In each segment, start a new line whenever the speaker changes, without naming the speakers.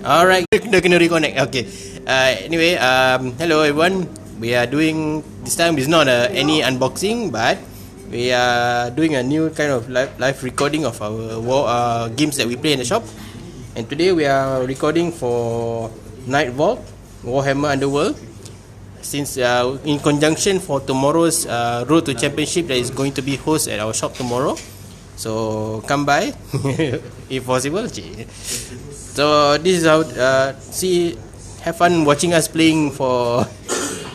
Alright, kena reconnect. Okay. Anyway, hello everyone. We are doing this time is not any unboxing, but we are doing a new kind of live recording of our games that we play in the shop. And today we are recording for Nightvault, Warhammer Underworld. Since in conjunction for tomorrow's Road to Championship that is going to be hosted at our shop tomorrow. So come by if possible. So this is how have fun watching us playing for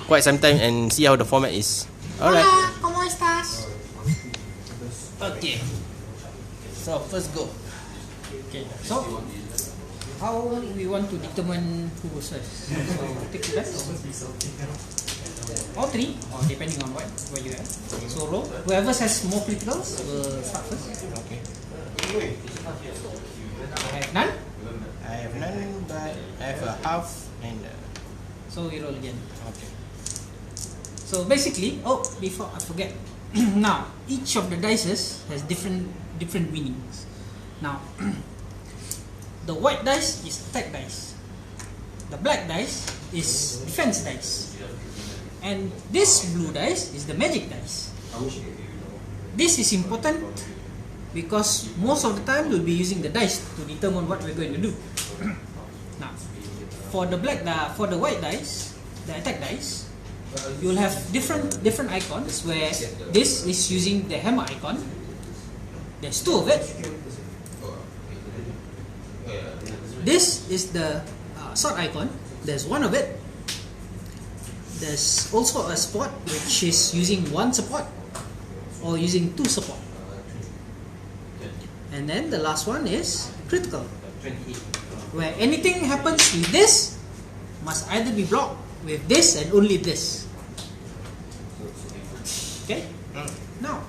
quite some time and see how the format is. Alright.
Hola, ¿cómo estás?
Okay. So first go.
Okay, so how we want to determine who goes first? So take the best. All three, or depending on what you have. So roll. Whoever has more criticals will start first.
Okay.
I have none.
I have none, but I have a half and.
So we roll again.
Okay.
So basically, before I forget, now each of the dices has different meanings. Now, the white dice is attack dice. The black dice is defense dice. And this blue dice is the magic dice. This is important because most of the time we'll be using the dice to determine what we're going to do. Now, for the white dice, the attack dice, you'll have different icons where this is using the hammer icon. There's two of it. This is the sword icon. There's one of it. There's also a spot which is using one support or using two support. And then the last one is critical, where anything happens with this must either be blocked with this and only this. Okay? Now,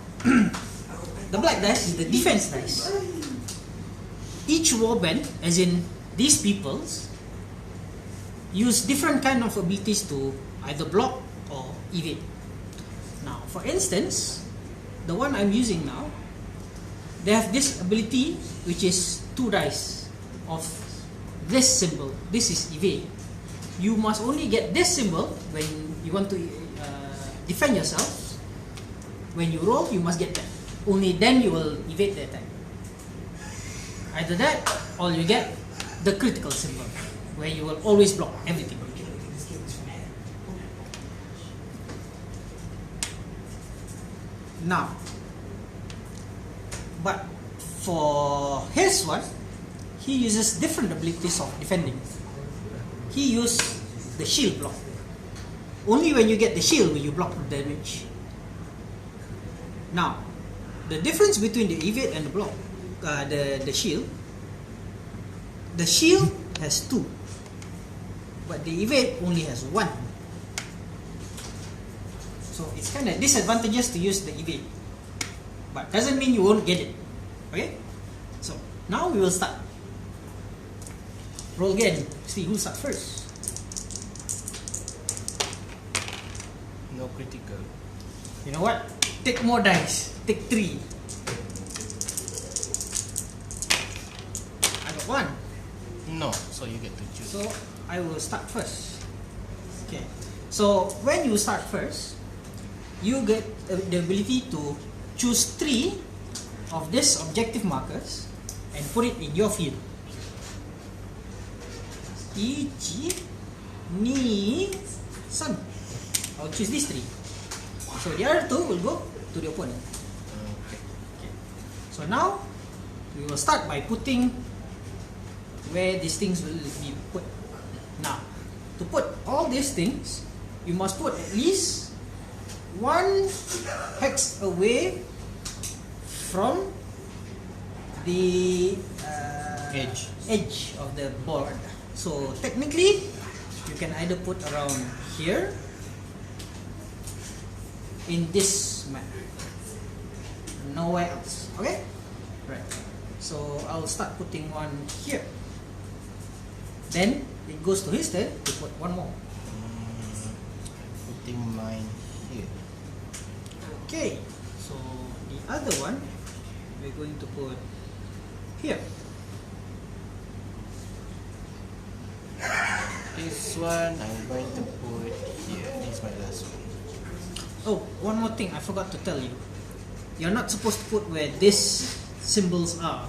the black dice is the defense dice. Each warband, as in these peoples, use different kind of abilities to either block or evade. Now, for instance, the one I'm using now, they have this ability which is two dice of this symbol. This is evade. You must only get this symbol when you want to defend yourself. When you roll, you must get that. Only then you will evade the attack. Either that, or you get the critical symbol, where you will always block everything. Now, but for his one, he uses different abilities of defending. He used the shield block. Only when you get the shield will you block the damage. Now, the difference between the evade and the block, the shield. The shield has two, but the evade only has one. So it's kind of disadvantageous to use the evade, but doesn't mean you won't get it. Okay? So now we will start. Roll again. See who starts first.
No critical.
You know what? Take more dice. Take 3. I got 1.
No, so you get to choose.
So I will start first. Okay. So when you start first, you get the ability to choose 3 of these objective markers and put it in your field. Ichi, ni, san. I'll choose these 3. So the other 2 will go to the opponent. Okay. So now we will start by putting where these things will be put. Now, to put all these things, you must put at least 1 hex away from the edge of the board. So technically, you can either put around here in this map, nowhere else. Okay, right. So I'll start putting one here. Then it goes to his turn to put one more.
Putting mine here.
Okay, so the other one we're going to put here.
This one I'm going to put here. This is my last one.
Oh, one more thing I forgot to tell you. You're not supposed to put where these symbols are,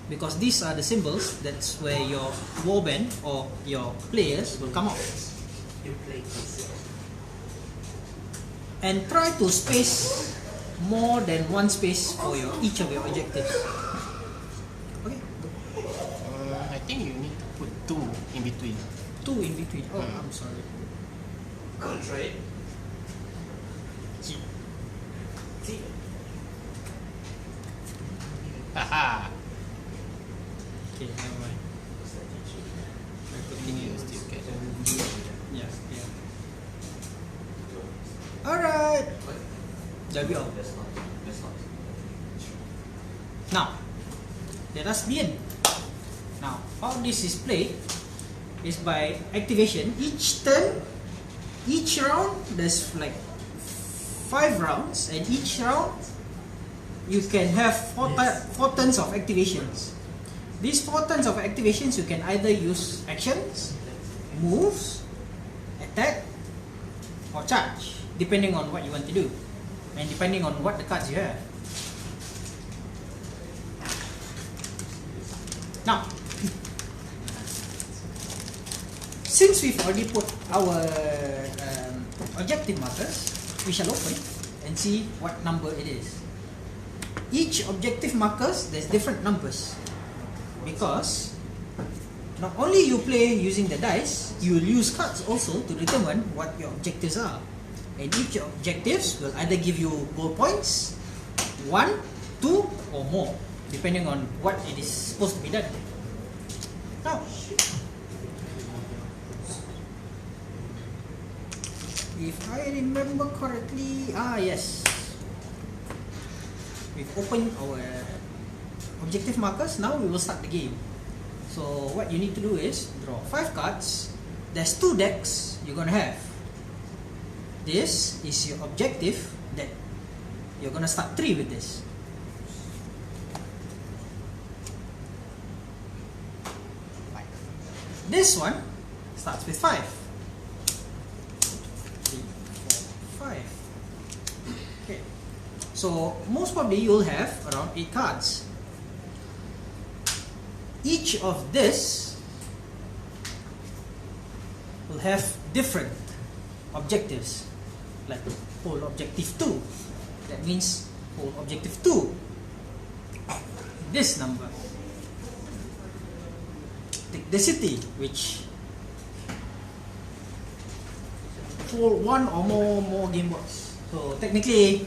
because these are the symbols that's where your warband or your players will come out. And try to space more than one space for each of your objectives. Okay.
I think you need to put 2 in between.
2 in between. Oh, I'm sorry.
I'll try it. Haha.
Okay, never mind. I'm putting it
Still get
Yeah, yeah. Alright. That'll be all. Now, let us begin. Now, how this is played is by activation. Each turn, each round, there's like 5 rounds, and each round you can have 4 turns of activations. These 4 turns of activations you can either use actions, moves, attack, or charge, depending on what you want to do, and depending on what the cards you have. Now, since we've already put our objective markers, we shall open and see what number it is. Each objective markers, there's different numbers, because not only you play using the dice, you will use cards also to determine what your objectives are. And each objectives will either give you gold points, 1, 2, or more, depending on what it is supposed to be done. Now, if I remember correctly, yes, we've opened our objective markers. Now we will start the game. So what you need to do is draw 5 cards. There's 2 decks you're gonna have. This is your objective deck. You're gonna start 3 with this. This one starts with 5. 3, 4, 5. Okay. So most probably you'll have around 8 cards. Each of this will have different objectives, like whole objective 2. That means whole objective 2. This number. Take the city, which hold 1 or more game boards. So technically,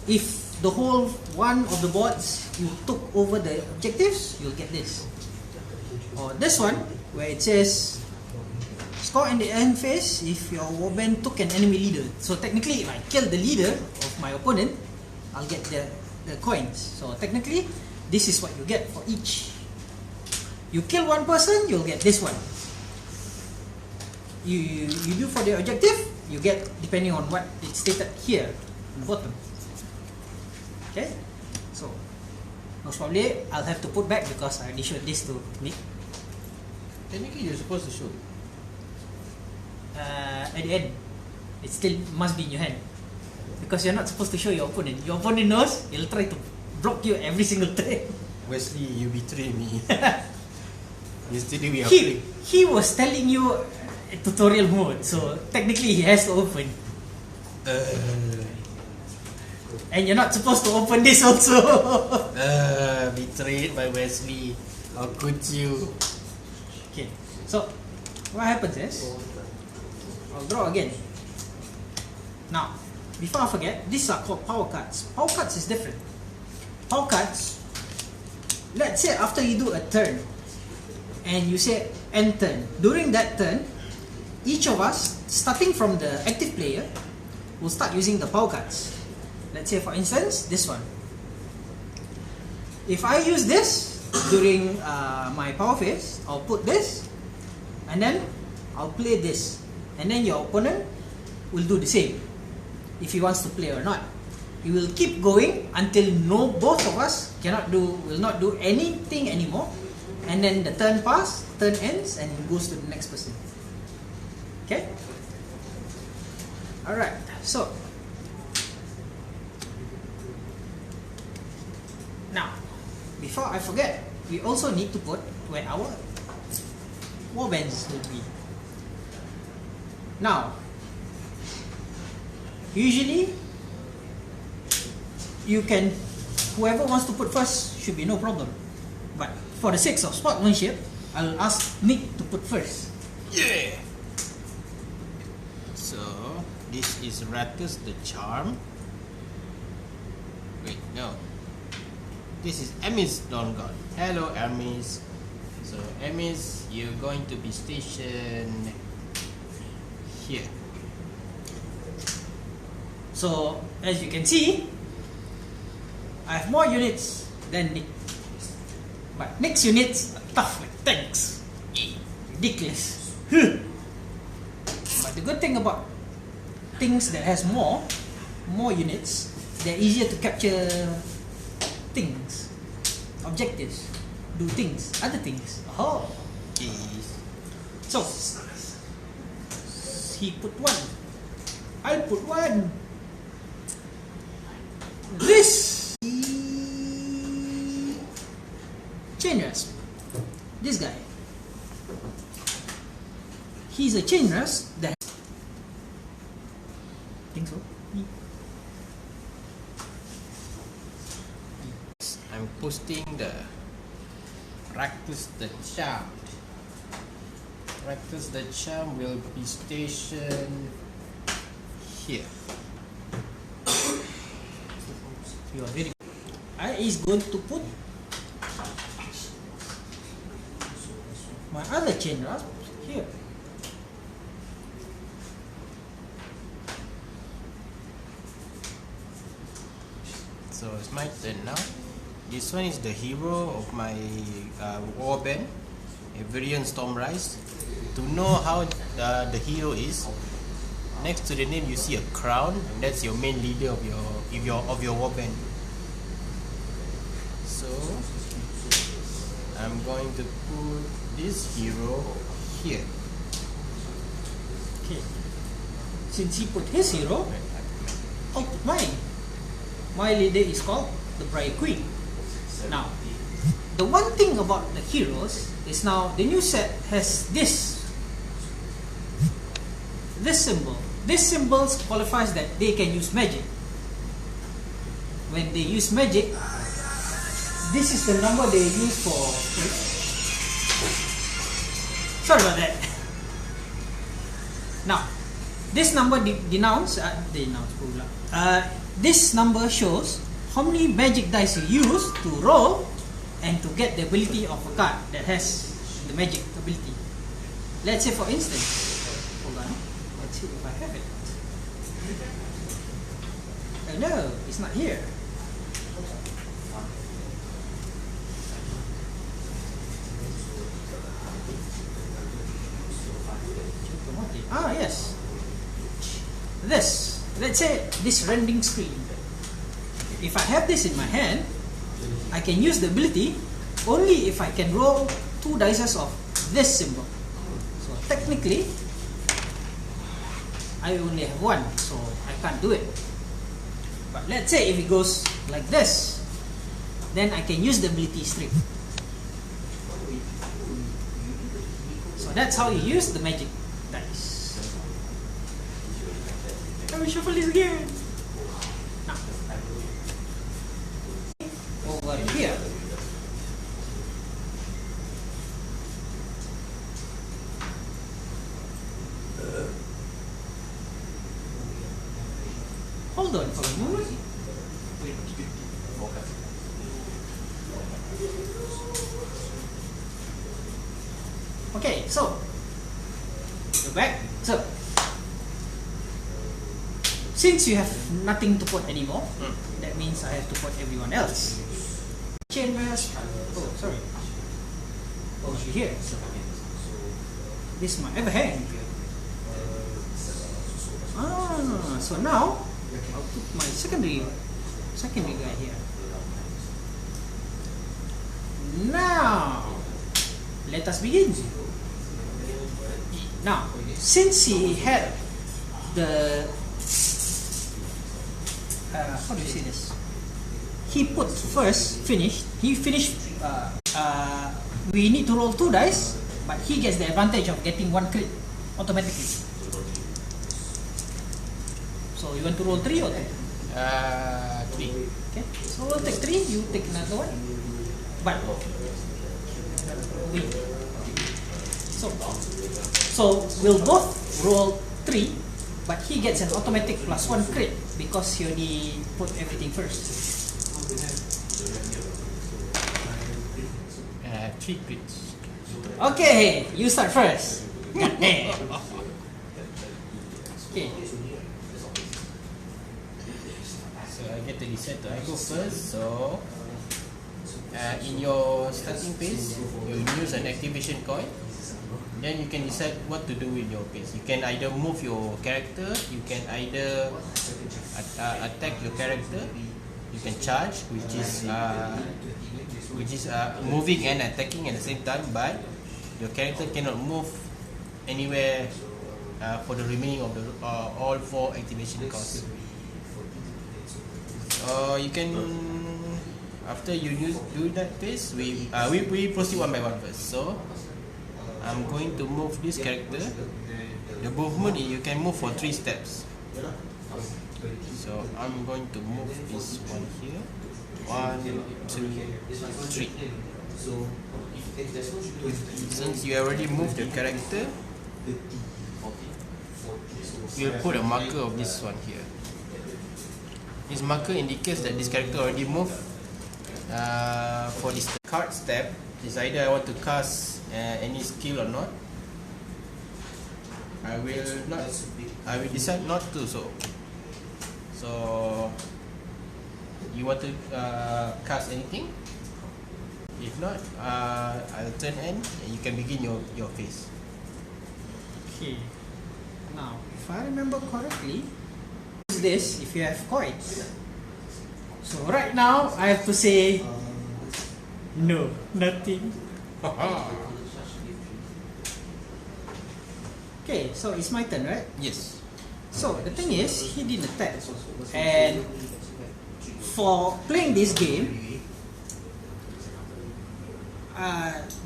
if the whole one of the boards you took over the objectives, you'll get this. Or this one, where it says score in the end phase if your warband took an enemy leader. So technically, if I kill the leader of my opponent, I'll get the coins. So technically, this is what you get for each. You kill one person, you'll get this one. You do for the objective, you get depending on what it's stated here on the bottom. Okay, so most probably I'll have to put back because I already showed this to Nick.
Technically, you're supposed to show.
At the end, it still must be in your hand, because you're not supposed to show your opponent. Your opponent knows, he'll try to block you every single time.
Wesley, you betray me. Yesterday we are playing.
He was telling you tutorial mode, so technically he has to open. And you're not supposed to open this also.
Betrayed by Wesley. How could you?
Okay, so what happens is, I'll draw again. Now, before I forget, these are called power cards. Power cards is different. Power cards, let's say after you do a turn, and you say end turn. During that turn, each of us, starting from the active player, will start using the power cards. Let's say for instance, this one. If I use this during my power phase, I'll put this, and then I'll play this, and then your opponent will do the same, if he wants to play or not. He will keep going until both of us will not do anything anymore, and then the turn ends and it goes to the next person. Okay. Alright, so now, before I forget, we also need to put where our warbands will be. Now, usually you can, whoever wants to put first should be no problem. But for the sake of sportsmanship, I'll ask Nick to put first.
Yeah. So this is Ratus the Charm. Wait, no. This is Emis Dawn God. Hello, Emis. So Emis, you're going to be stationed here.
So as you can see, I have more units than Nick. But Nick's units are tough like tanks. Ridiculous. But the good thing about things that has more units, they're easier to capture things, objectives, do things, other things. Oh.
Yes.
So he put one. I'll put one. This chain rasp. This guy. He's a chain rasp that I think so.
I'm posting the Ratus the Charm. Ratus the Charm will be stationed here.
You are very. I is going to put my other chain rasp here.
So it's my turn now. This one is the hero of my warband, Everian Stormrise. To know how the hero is, next to the name you see a crown, and that's your main leader of your warband. So I'm going to put this hero here.
Okay. Since he put his hero, I'll put mine. My leader is called the Briar Queen. Now, the one thing about the heroes is now the new set has this symbol. This symbol qualifies that they can use magic. When they use magic, this is the number they use for. Sorry about that. Now, this number this number shows how many magic dice you use to roll and to get the ability of a card that has the magic ability. Let's say for instance, hold on, let's see if I have it. Oh no, it's not here. Ah yes, this. Let's say this rending screen. If I have this in my hand, I can use the ability only if I can roll 2 dice of this symbol. So technically, I only have 1, so I can't do it. But let's say if it goes like this, then I can use the ability strip. So that's how you use the magic dice. I will shuffle this again. Now, over here, hold on for a moment. Okay, so go back. So since you have nothing to put anymore, that means I have to put everyone else. Chain rasp. Oh, sorry. Oh, she here. This is my overhang. Ah, so now I'll put my secondary guy here. Now let us begin. Now, since he had the how do you say this? He put first finished. He finished. We need to roll 2 dice, but he gets the advantage of getting 1 crit automatically. So you want to roll 3 or 2?
3.
Okay. So we'll take 3. You take another one. But we. So we'll both roll 3, but he gets an automatic +1 crit because he already put everything first.
3 crits.
Okay, you start first. Okay.
So I get to decide to I go first. So in your starting phase, you use an activation coin. Then you can decide what to do with your phase. You can either move your character. You can either attack your character. You can charge, which is moving and attacking at the same time, but your character cannot move anywhere for the remaining of the all 4 activation costs. You can, after you do that phase, we proceed one by one first. So I'm going to move this character. The movement you can move for 3 steps. So I'm going to move this one here. 1, 2, 3. Since you already moved the character, we'll put a marker of this one here. This marker indicates that this character already moved. For this card step, is either I want to cast any skill or not. I will decide not to. So you want to cast anything? If not, I'll turn end and you can begin your phase.
Okay. Now, if I remember correctly, use this if you have coins. So right now, I have to say no, nothing. Okay, so it's my turn, right?
Yes.
So the thing is, he didn't attack, and for playing this game,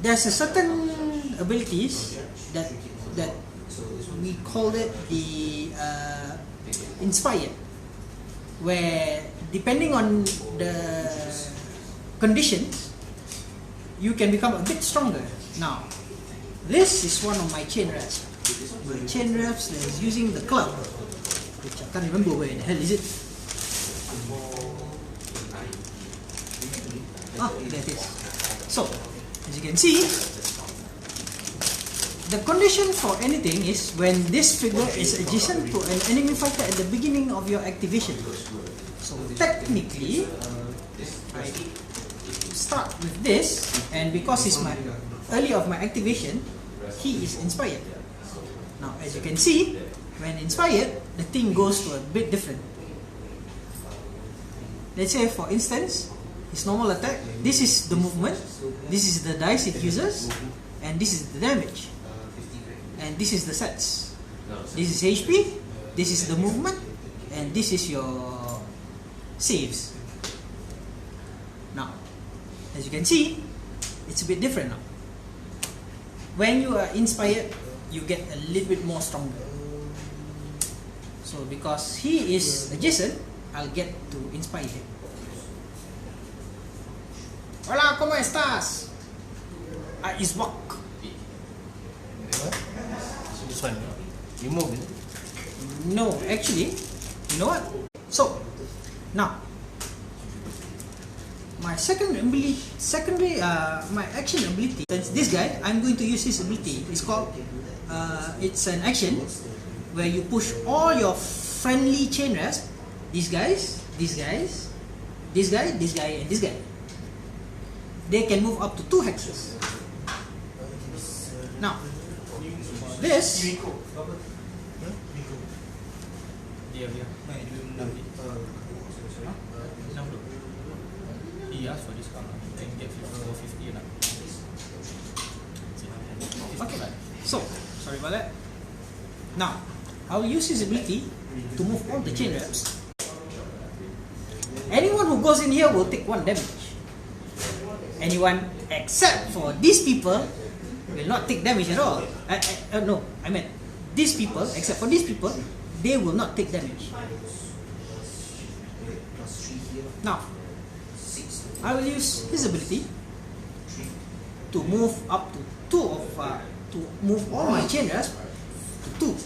there's a certain abilities that we call it the inspired, where depending on the conditions, you can become a bit stronger. Now, this is one of my chain reps. My chain reps is using the club, which I can't remember where the hell is it. There it is. So, as you can see, the condition for anything is when this figure is adjacent to an enemy fighter at the beginning of your activation. So technically, I start with this, and because it's my early of my activation, he is inspired. Now, as you can see, when inspired, the thing goes to a bit different. Let's say, for instance, his normal attack, this is the movement, this is the dice it uses, and this is the damage. And this is the sets. This is HP, this is the movement, and this is your saves. Now, as you can see, it's a bit different now. When you are inspired, you get a little bit more stronger. So because he is adjacent, I'll get to inspire him. Hola, ¿cómo estás? Is walk.
This one, you move it.
No, actually, you know what? So, now, my my action ability. This guy, I'm going to use his ability. It's called, it's an action where you push all your friendly chain reps. These guys, this guy, and this guy. They can move up to 2 hexes. Now, this.
He asked for discount. You can get 50 lah.
Okay. So, sorry about that. Now, I will use his ability to move all the chain reps. Anyone who goes in here will take 1 damage. Anyone except for these people will not take damage at all. No, I meant these people, except for these people, they will not take damage. Now, I will use his ability to move up to 2 of to move all my chain reps to 2.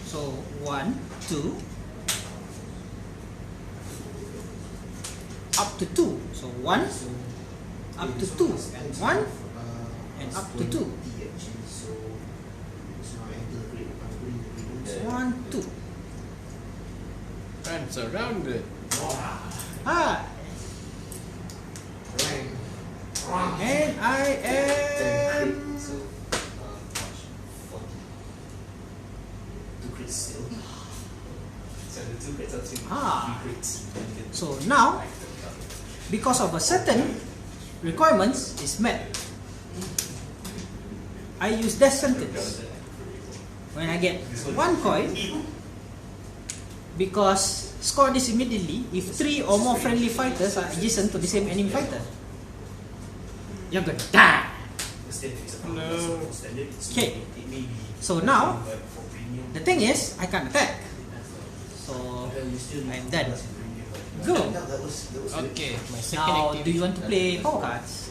So 1, 2, up to 2. So 1, up to 2, and 1, and up to 2. 1, 2.
And surrounded.
Ah. And I am so now, because of a certain requirements is met, I use death sentence when I get 1 coin, because score this immediately if 3 or more friendly fighters are adjacent to the same enemy fighter. You're gonna die.
No.
Okay. So now, the thing is, I can't attack. So I'm done. Go.
Okay, my second
Now,
activity.
do you want to play power cards?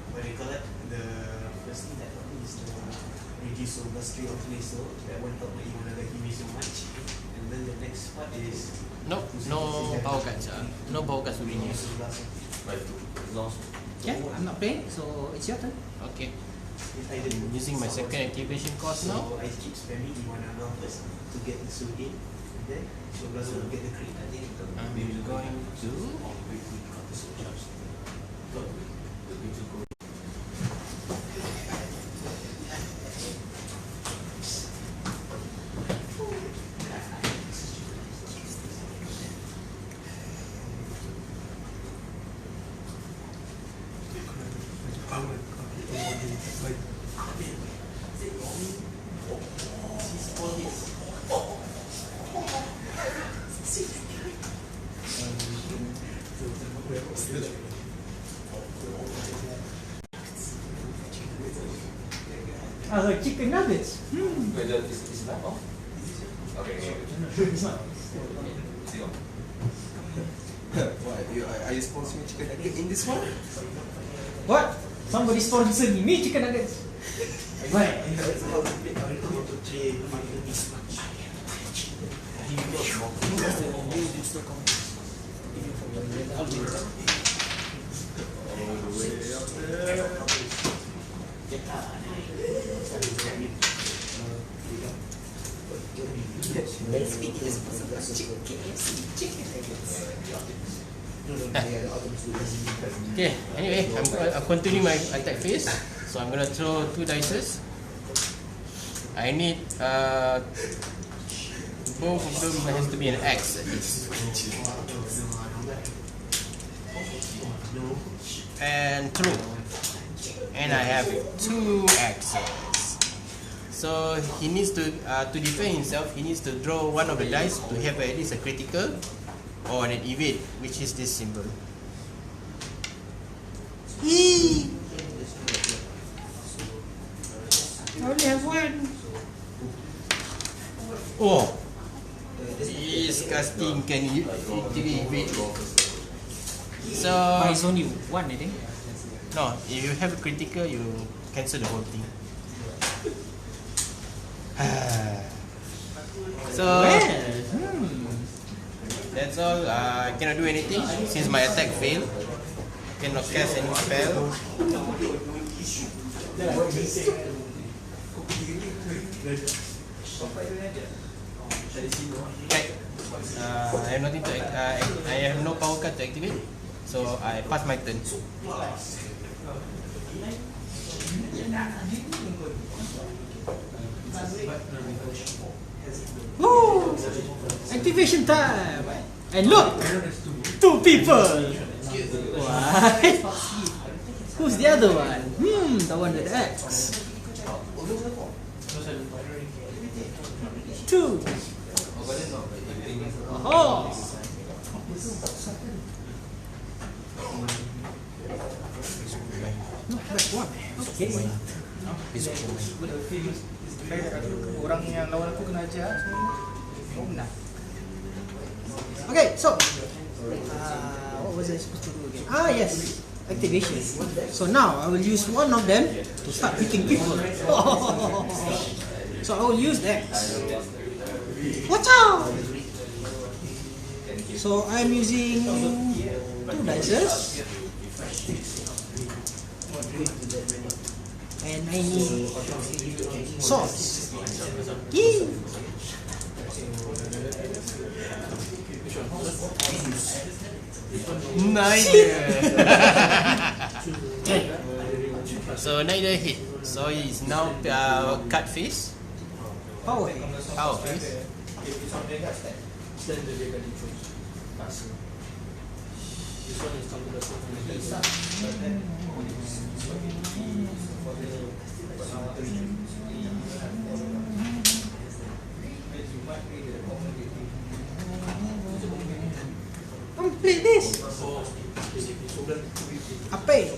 What they call it? The first thing that is the reduce overstay of laser. That one help you wanna give me so much. And then the next part is
No power cards. No power cards to renew.
Yeah, I'm not playing, so it's your turn.
Okay. I'm using my second activation cost now.
So I keep spamming the one now first to get the soul in. And then so will get the crit.
I'm going to
Chicken nuggets.
Are you sponsoring chicken nugget in this one?
What? Somebody sponsored me chicken nuggets. Right.
Okay, anyway, I'm continuing my attack phase. So I'm gonna throw 2 dices. I need both of them has to be an X at least. And throw. And I have 2 X's. So he needs to defend himself, he needs to draw one of the dice to have at least a critical or an evade, which is this symbol.
I only have 1.
Oh, disgusting! Can you actually evade? So
But it's only 1, I think.
no, if you have a critical, you cancel the whole thing. So that's all. I cannot do anything since my attack failed. Cannot cast any spell. Okay. I have nothing to. I have no power card to activate, so I pass my turn.
Woo! Activation time! And look! 2 people! What? Who's the other one? The one with the X. 2. Oh. Not that one. Okay.
Orang yang lawan aku kena ajar. Oh menang.
Okay, so what was I supposed to do again? Yes, activation. So now I will use one of them to start hitting people. So I will use that. Watch out! So I'm using 2 dices. And I need swords. Yee!
So neither hit. So he's now cut face.
Power.
Power face.
Complete this. Apa?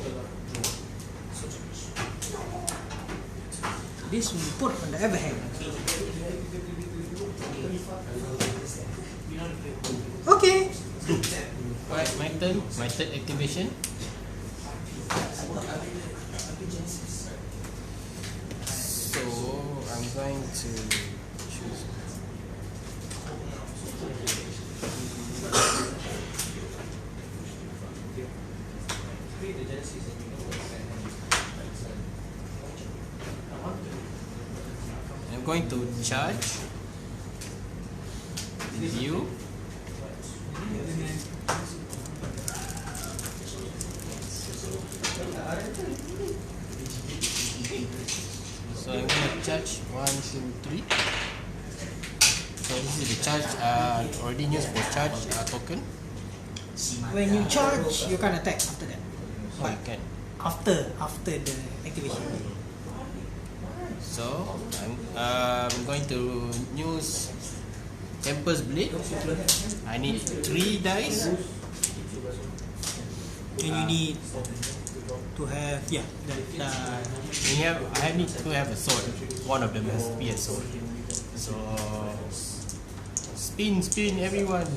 This will be put on the overhang. Okay.
Alright, my turn. My third activation. So I'm going to choose. I'm going to charge with you. So I'm going to charge 1, 2, 3. So this is the charge already used for charge token.
When you charge, you can attack after that.
Oh, you can.
After the activation.
So I'm going to use Tempest Blade. I need 3 dice.
And you need to have
I need to have a sword. One of them has to be a sword. So spin everyone.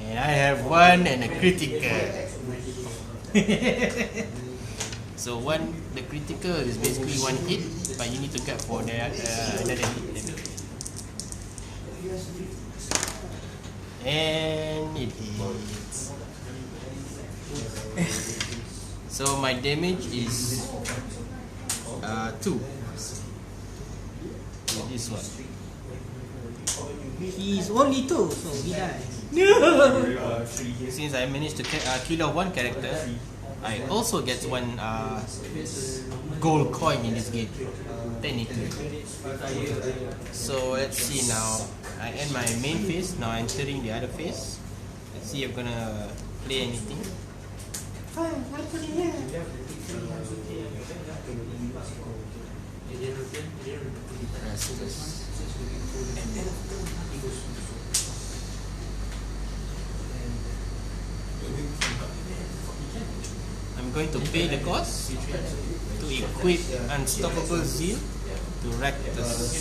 And I have 1 and a critical. So the critical is basically 1 hit, but you need to get for another hit. And it hits. So my damage is 2. With this one.
He's only 2, so he dies.
Since I managed to kill off 1 character, I also get 1 gold coin in this game, technically. So let's see now. I end my main phase, now I'm entering the other phase. Let's see if I'm gonna play anything. I'm going to pay the cost to equip Unstoppable Zeal to rest the suit.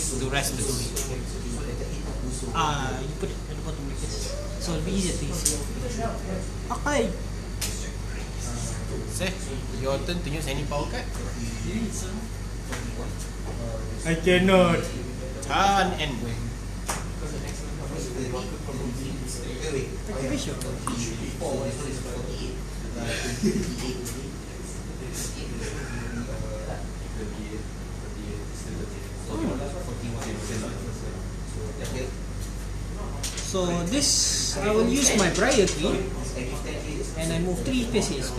You put it at the bottom like this. So it'll be easier to use. Okay.
Seth, your turn to use any power card.
I cannot.
Turn end.
Activation. So this, I will use my Briar Tree, and I move 3 spaces.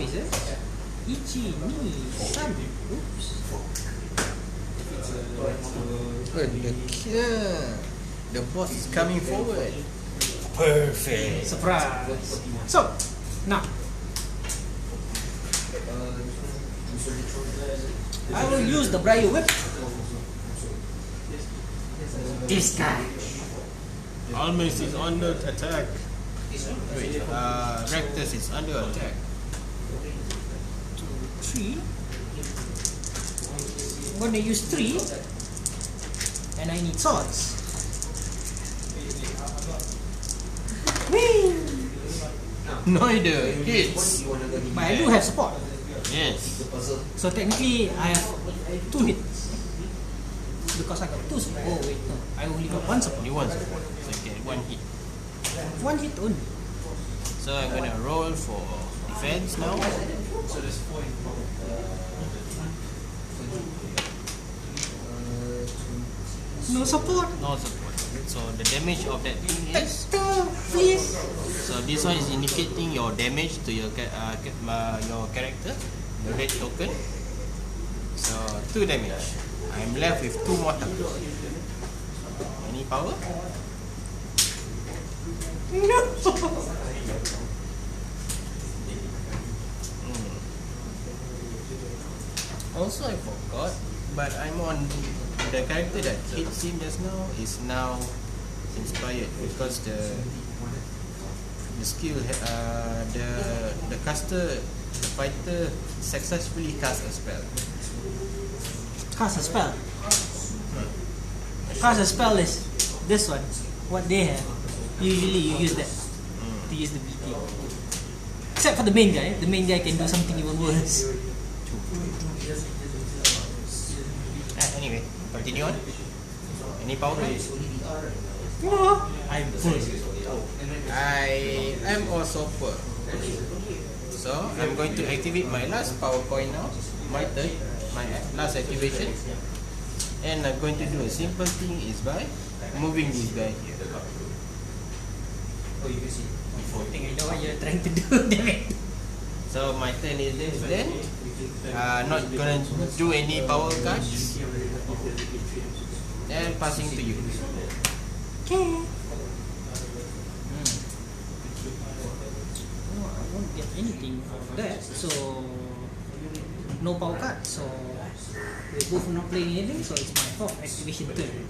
Ichi, ni, san. Oops.
The boss is coming forward. Perfect.
Surprise. So, now, I will use the Briar Whip. This guy.
Almost is under attack. Wait, Rectus is under attack.
3. I'm gonna use 3. And I need swords. Whee!
Neither hits.
But I do have support.
Yes.
So technically I have 2 hits. Because I got 2 support. Oh wait, no. I only got 1 support.
Only one support. So you get 1 hit.
1 hit only.
So I'm gonna roll for defense now.
So there's 4 in power.
No support.
No support. So the damage of that thing is.
Please.
So this one is indicating your damage to your your character, the red token. So 2 damage. I'm left with 2 more tokens. Any power?
No.
Also I forgot, but I'm on the character that hits him just now is now inspired because the skill the caster, the fighter successfully cast a spell.
Cast a spell. Cast a spell is this one. What they have. Usually you use that to use the BT. Except for the main guy. The main guy can do something even worse.
Anyway, continue on. Any power cards?
No. I'm full.
I am also poor. So I'm going to activate my last power coin now. My turn, my last activation. And I'm going to do a simple thing is by moving this guy here.
I think I know what you're trying to do. Damn it.
So my turn is this then. Not gonna do any power cards. And passing to you.
Okay. No, I won't get anything out of that. So no power card. So we're both not playing anything. So it's my 4th activation turn.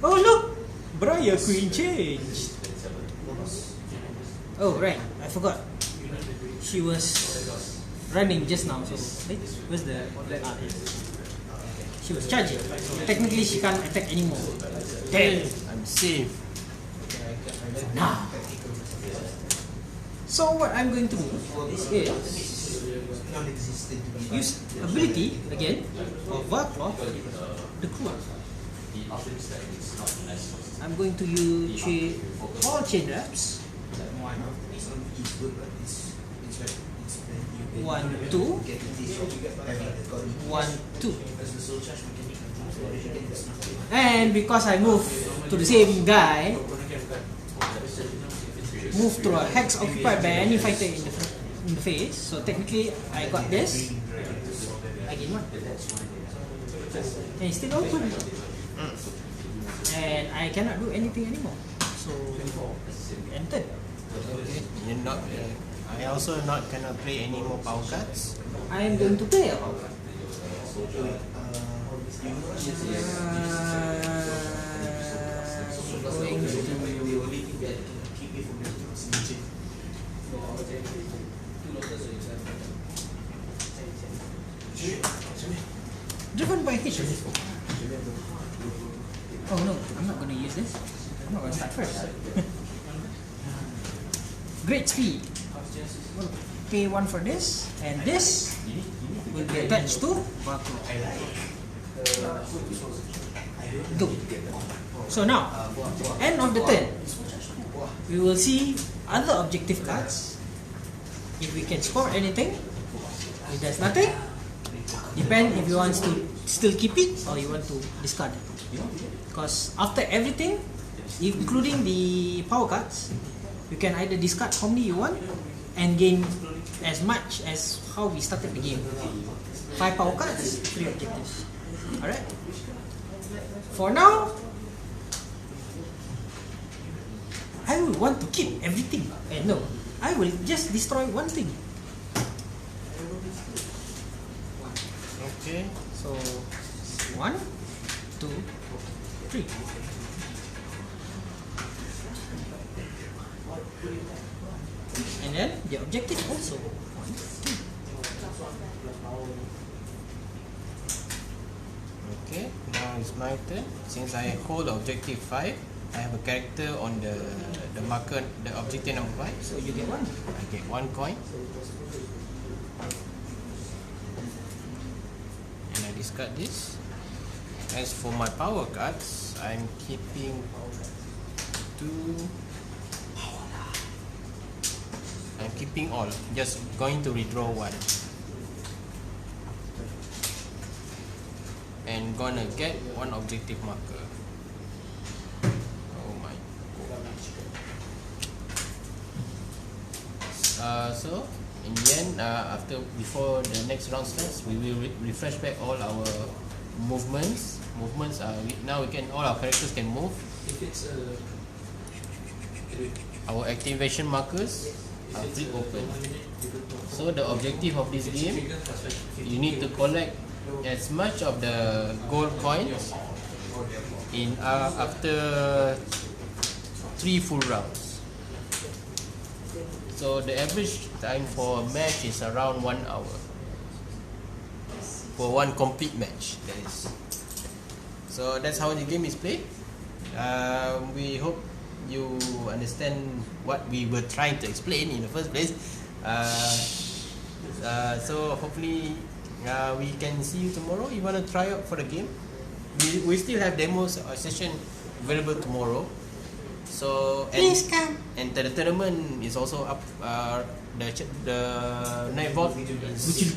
Oh look, Briar Queen changed. Oh right, I forgot. She was running just now. So where's the she was charging. So technically she can't attack anymore. Damn.
I'm safe.
Now. So what I'm going to do is use ability again of Warcloth, the crew. I'm going to use all chain wraps. 1, 2, 1, 2. And because I move to the same guy, move through a hex occupied by any fighter in the face. So technically, I got this. I gain 1. And it's still open. And I cannot do anything anymore. So entered.
Okay. You're not. I also not gonna play any more power cards.
I am going to play a power card. Driven by hatred. Oh no, I'm not going to use this. I'm not going to start first. Great speed. I'm going to pay 1 for this, and this will be attached to Baku. Go. So now, end of the turn, we will see other objective cards. If we can score anything, if there's nothing, depend if you want to still keep it or you want to discard it. Because after everything, including the power cards, you can either discard how many you want and gain as much as how we started the game. 5 power cards, 3 objectives. Alright? For now, I will want to keep everything. No, I will just destroy one thing.
Okay.
So 1, 2, 3. And then the objective also 1, 2.
Okay. Now it's my turn. Since I hold objective 5, I have a character on the marker, the objective number 5.
So you get 1.
I get 1 coin. And I discard this. As for my power cards, I'm keeping 2. I'm keeping all. Just going to redraw 1. And gonna get 1 objective marker. Oh my god. So in the end, before the next round starts, we will refresh back all our movements. Now all our characters can move.
If it's
Our activation markers are flip open. So the objective of this game, you need to collect as much of the gold coins in after 3 full rounds. So the average time for a match is around 1 hour for 1 complete match. That is. So that's how the game is played. We hope you understand what we were trying to explain in the first place. So hopefully we can see you tomorrow. You want to try out for the game? We still have demos session available tomorrow. So
Please come.
And the tournament is also up. The Nightvault is,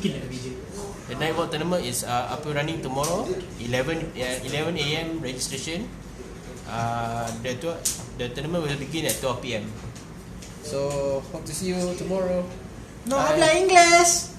the Nightvault tournament is up and running tomorrow. 11 a.m. registration. The tournament will begin at 12 p.m. So hope to see you tomorrow.
No
Bye.
habla inglés.